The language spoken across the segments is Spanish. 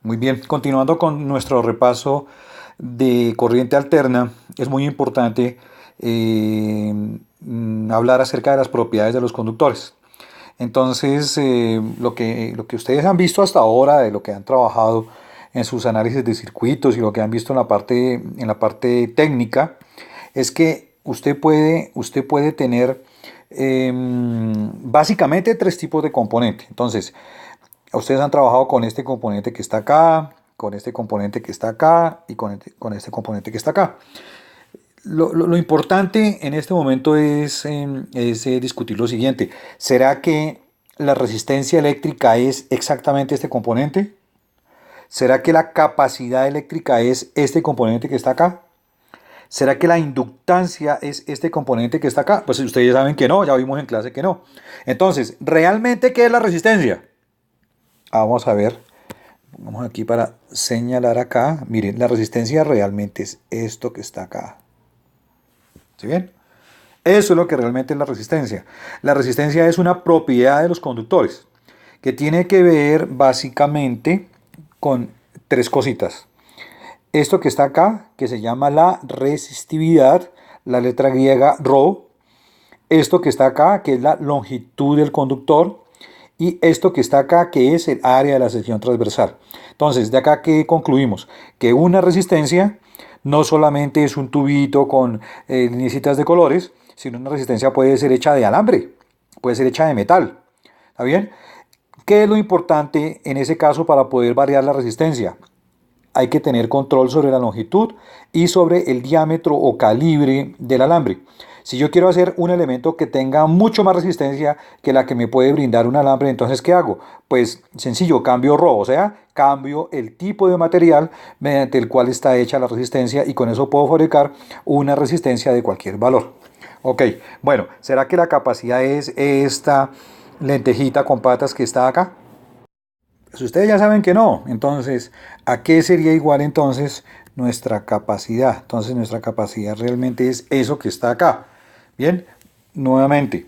Muy bien, continuando con nuestro repaso de corriente alterna, es muy importante hablar acerca de las propiedades de los conductores. Entonces, lo que ustedes han visto hasta ahora, de lo que han trabajado en sus análisis de circuitos y lo que han visto en la parte técnica, es que usted puede tener básicamente tres tipos de componente. Entonces, ustedes han trabajado con este componente que está acá, con este componente que está acá y con este componente que está acá. Lo importante en este momento es discutir lo siguiente. ¿Será que la resistencia eléctrica es exactamente este componente? ¿Será que la capacidad eléctrica es este componente que está acá? ¿Será que la inductancia es este componente que está acá? Pues ustedes saben que no, ya vimos en clase que no. Entonces, ¿realmente qué es la resistencia? Vamos a ver. Vamos aquí para señalar acá. Miren, la resistencia realmente es esto que está acá. ¿Sí bien? Eso es lo que realmente es la resistencia. La resistencia es una propiedad de los conductores que tiene que ver básicamente con tres cositas. Esto que está acá, que se llama la resistividad, la letra griega rho. Esto que está acá, que es la longitud del conductor. Y esto que está acá, que es el área de la sección transversal. Entonces, de acá que concluimos que una resistencia no solamente es un tubito con lineecitas de colores, sino una resistencia puede ser hecha de alambre, puede ser hecha de metal. ¿Está bien? ¿Qué es lo importante en ese caso para poder variar la resistencia? Hay que tener control sobre la longitud y sobre el diámetro o calibre del alambre. Si yo quiero hacer un elemento que tenga mucho más resistencia que la que me puede brindar un alambre, entonces ¿qué hago? Pues sencillo, cambio Rho, o sea, cambio el tipo de material mediante el cual está hecha la resistencia y con eso puedo fabricar una resistencia de cualquier valor. Ok, bueno, ¿será que la capacidad es esta lentejita con patas que está acá? Pues ustedes ya saben que no. Entonces, ¿a qué sería igual entonces nuestra capacidad? Entonces, nuestra capacidad realmente es eso que está acá. Bien, nuevamente,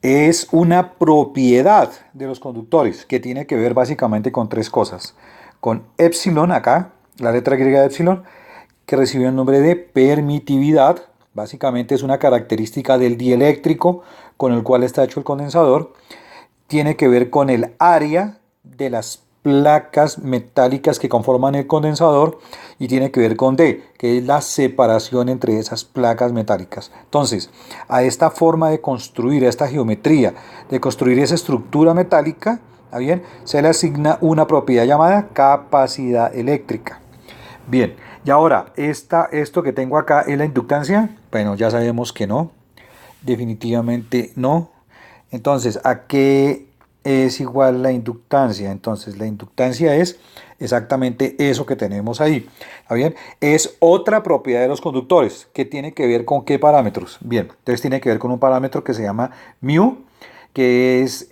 es una propiedad de los conductores que tiene que ver básicamente con tres cosas. Con epsilon acá, la letra griega de epsilon, que recibe el nombre de permitividad. Básicamente es una característica del dieléctrico con el cual está hecho el condensador. Tiene que ver con el área de las placas metálicas que conforman el condensador y tiene que ver con D, que es la separación entre esas placas metálicas. Entonces, a esta forma de construir, a esta geometría, de construir esa estructura metálica, ¿está bien? Se le asigna una propiedad llamada capacidad eléctrica. Bien, y ahora, esto que tengo acá es la inductancia. Bueno, ya sabemos que no, definitivamente no. Entonces, ¿a qué es igual la inductancia? Entonces, la inductancia es exactamente eso que tenemos ahí. ¿Está bien? Es otra propiedad de los conductores que tiene que ver con qué parámetros. Bien, entonces tiene que ver con un parámetro que se llama mu, que es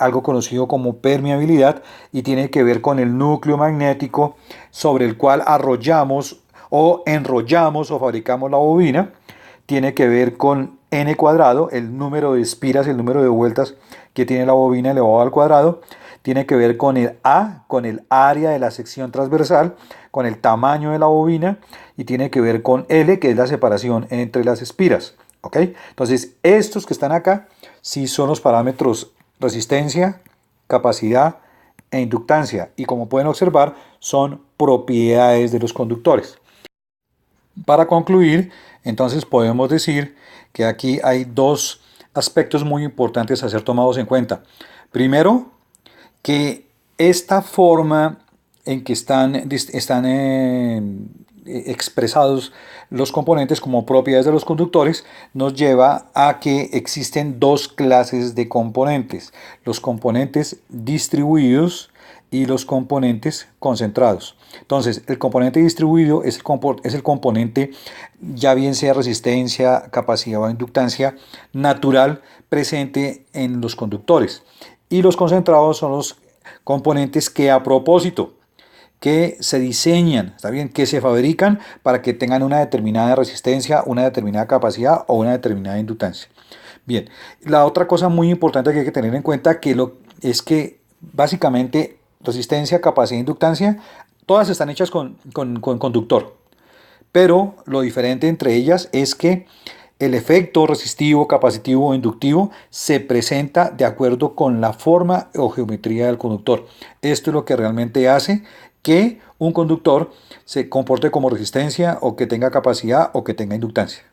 algo conocido como permeabilidad y tiene que ver con el núcleo magnético sobre el cual arrollamos o enrollamos o fabricamos la bobina. Tiene que ver con n cuadrado, el número de espiras, el número de vueltas que tiene la bobina elevado al cuadrado. Tiene que ver con el A, con el área de la sección transversal, con el tamaño de la bobina y tiene que ver con L, que es la separación entre las espiras. ¿Ok? Entonces, estos que están acá sí son los parámetros resistencia, capacidad e inductancia y como pueden observar son propiedades de los conductores. Para concluir, entonces podemos decir que aquí hay dos aspectos muy importantes a ser tomados en cuenta. Primero, que esta forma en que están expresados los componentes como propiedades de los conductores nos lleva a que existen dos clases de componentes, los componentes distribuidos y los componentes concentrados. Entonces, el componente distribuido es el componente, ya bien sea resistencia, capacidad o inductancia, natural presente en los conductores. Y los concentrados son los componentes que a propósito, que se diseñan, ¿está bien? Que se fabrican para que tengan una determinada resistencia, una determinada capacidad o una determinada inductancia. Bien, la otra cosa muy importante que hay que tener en cuenta es que básicamente resistencia, capacidad e inductancia, todas están hechas con conductor. Pero lo diferente entre ellas es que el efecto resistivo, capacitivo o inductivo se presenta de acuerdo con la forma o geometría del conductor. Esto es lo que realmente hace que un conductor se comporte como resistencia o que tenga capacidad o que tenga inductancia.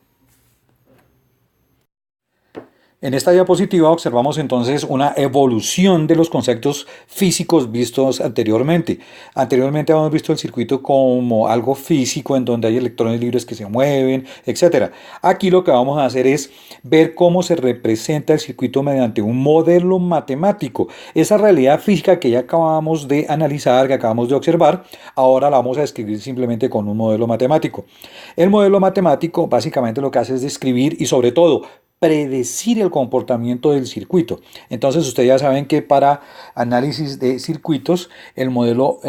En esta diapositiva observamos entonces una evolución de los conceptos físicos vistos anteriormente. Anteriormente habíamos visto el circuito como algo físico en donde hay electrones libres que se mueven, etc. Aquí lo que vamos a hacer es ver cómo se representa el circuito mediante un modelo matemático. Esa realidad física que ya acabamos de analizar, que acabamos de observar, ahora la vamos a describir simplemente con un modelo matemático. El modelo matemático básicamente lo que hace es describir y sobre todo predecir el comportamiento del circuito. Entonces ustedes ya saben que para análisis de circuitos el modelo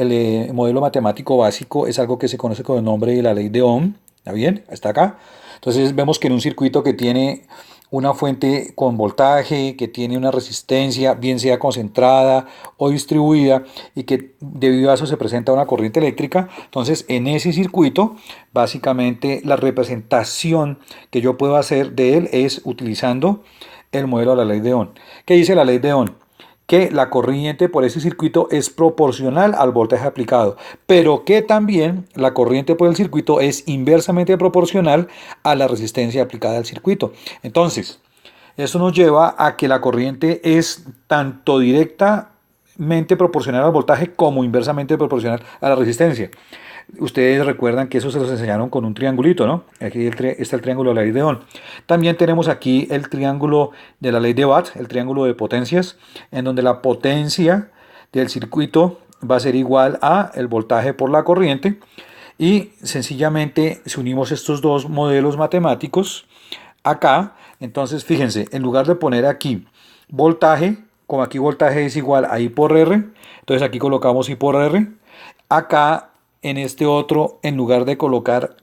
matemático básico es algo que se conoce con el nombre de la ley de Ohm. ¿Está bien? Está acá. Entonces vemos que en un circuito que tiene una fuente con voltaje, que tiene una resistencia, bien sea concentrada o distribuida, y que debido a eso se presenta una corriente eléctrica. Entonces, en ese circuito, básicamente la representación que yo puedo hacer de él es utilizando el modelo de la ley de Ohm. ¿Qué dice la ley de Ohm? Que la corriente por ese circuito es proporcional al voltaje aplicado, pero que también la corriente por el circuito es inversamente proporcional a la resistencia aplicada al circuito. Entonces, eso nos lleva a que la corriente es tanto directamente proporcional al voltaje como inversamente proporcional a la resistencia. Ustedes recuerdan que eso se los enseñaron con un triangulito, ¿no? Aquí está el triángulo de la ley de Ohm. También tenemos aquí el triángulo de la ley de Watt, el triángulo de potencias, en donde la potencia del circuito va a ser igual a el voltaje por la corriente. Y sencillamente, si unimos estos dos modelos matemáticos acá, entonces fíjense, en lugar de poner aquí voltaje, como aquí voltaje es igual a I por R, entonces aquí colocamos I por R. Acá en este otro, en lugar de colocar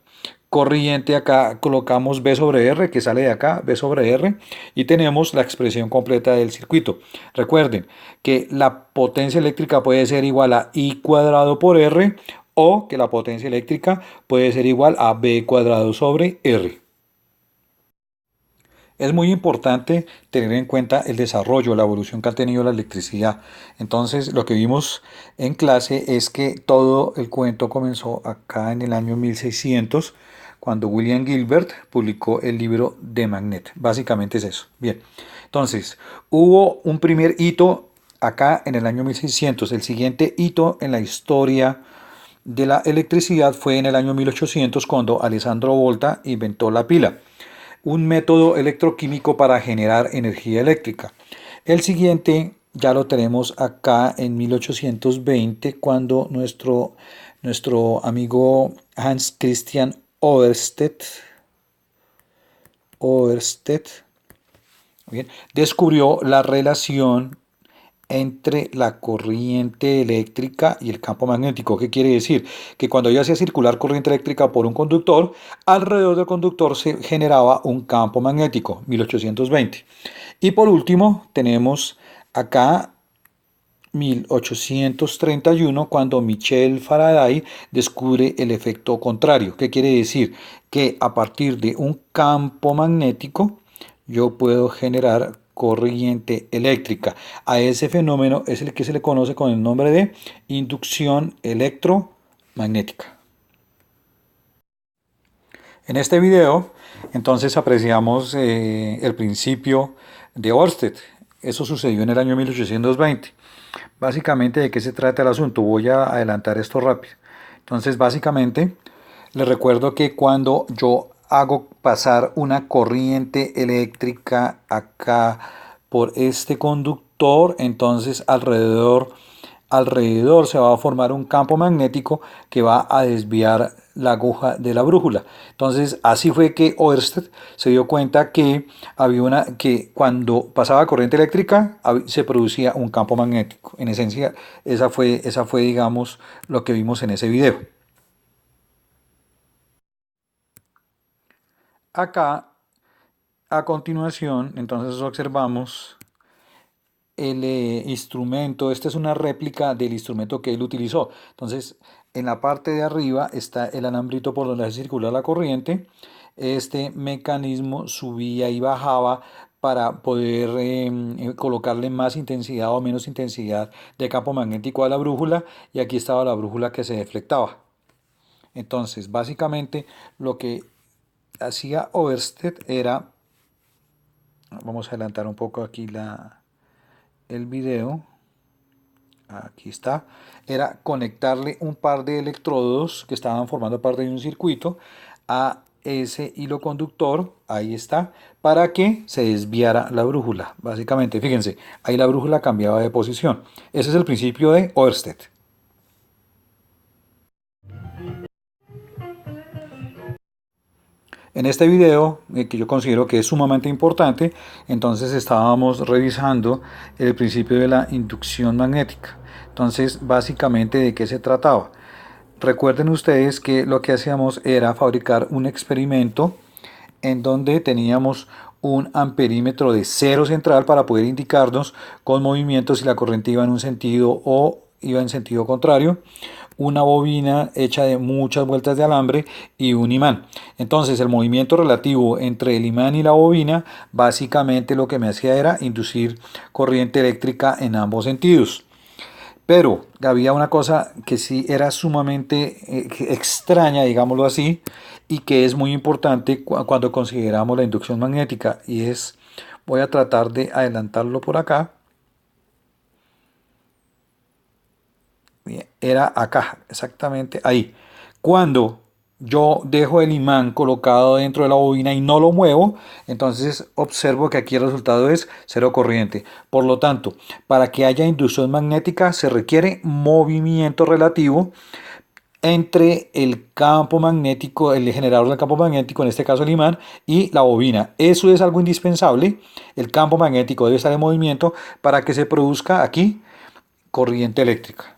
corriente acá, colocamos B sobre R, que sale de acá, B sobre R, y tenemos la expresión completa del circuito. Recuerden que la potencia eléctrica puede ser igual a I cuadrado por R, o que la potencia eléctrica puede ser igual a B cuadrado sobre R. Es muy importante tener en cuenta el desarrollo, la evolución que ha tenido la electricidad. Entonces, lo que vimos en clase es que todo el cuento comenzó acá en el año 1600, cuando William Gilbert publicó el libro de Magnet. Básicamente es eso. Bien, entonces, hubo un primer hito acá en el año 1600. El siguiente hito en la historia de la electricidad fue en el año 1800, cuando Alessandro Volta inventó la pila, un método electroquímico para generar energía eléctrica. El siguiente ya lo tenemos acá en 1820, cuando nuestro amigo Hans Christian Oersted bien, descubrió la relación entre la corriente eléctrica y el campo magnético. ¿Qué quiere decir? Que cuando yo hacía circular corriente eléctrica por un conductor, alrededor del conductor se generaba un campo magnético, 1820. Y por último, tenemos acá 1831, cuando Michel Faraday descubre el efecto contrario. ¿Qué quiere decir? Que a partir de un campo magnético yo puedo generar corriente eléctrica. A ese fenómeno es el que se le conoce con el nombre de inducción electromagnética. En este video, entonces apreciamos el principio de Ørsted. Eso sucedió en el año 1820. Básicamente, ¿de qué se trata el asunto? Voy a adelantar esto rápido. Entonces, básicamente, les recuerdo que cuando yo hago pasar una corriente eléctrica acá por este conductor, entonces alrededor se va a formar un campo magnético que va a desviar la aguja de la brújula. Entonces, así fue que Ørsted se dio cuenta que cuando pasaba corriente eléctrica se producía un campo magnético. En esencia, esa fue, digamos, lo que vimos en ese video. Acá, a continuación, entonces observamos el instrumento, esta es una réplica del instrumento que él utilizó. Entonces, en la parte de arriba está el alambrito por donde se circula la corriente. Este mecanismo subía y bajaba para poder colocarle más intensidad o menos intensidad de campo magnético a la brújula, y aquí estaba la brújula que se deflectaba. Entonces, básicamente lo que hacía Oersted era, vamos a adelantar un poco aquí el video, aquí está, era conectarle un par de electrodos que estaban formando parte de un circuito a ese hilo conductor, ahí está, para que se desviara la brújula. Básicamente, fíjense, ahí la brújula cambiaba de posición. Ese es el principio de Oersted. En este video, que yo considero que es sumamente importante, entonces estábamos revisando el principio de la inducción magnética. Entonces, básicamente, ¿de qué se trataba? Recuerden ustedes que lo que hacíamos era fabricar un experimento en donde teníamos un amperímetro de cero central para poder indicarnos con movimientos si la corriente iba en un sentido o iba en sentido contrario, una bobina hecha de muchas vueltas de alambre y un imán. Entonces el movimiento relativo entre el imán y la bobina básicamente lo que me hacía era inducir corriente eléctrica en ambos sentidos. Pero había una cosa que sí era sumamente extraña, digámoslo así, y que es muy importante cuando consideramos la inducción magnética, y es, voy a tratar de adelantarlo por acá. Bien, era acá, exactamente ahí. Cuando yo dejo el imán colocado dentro de la bobina y no lo muevo, entonces observo que aquí el resultado es cero corriente. Por lo tanto, para que haya inducción magnética se requiere movimiento relativo entre el campo magnético, el generador del campo magnético, en este caso el imán, y la bobina. Eso es algo indispensable. El campo magnético debe estar en movimiento para que se produzca aquí corriente eléctrica.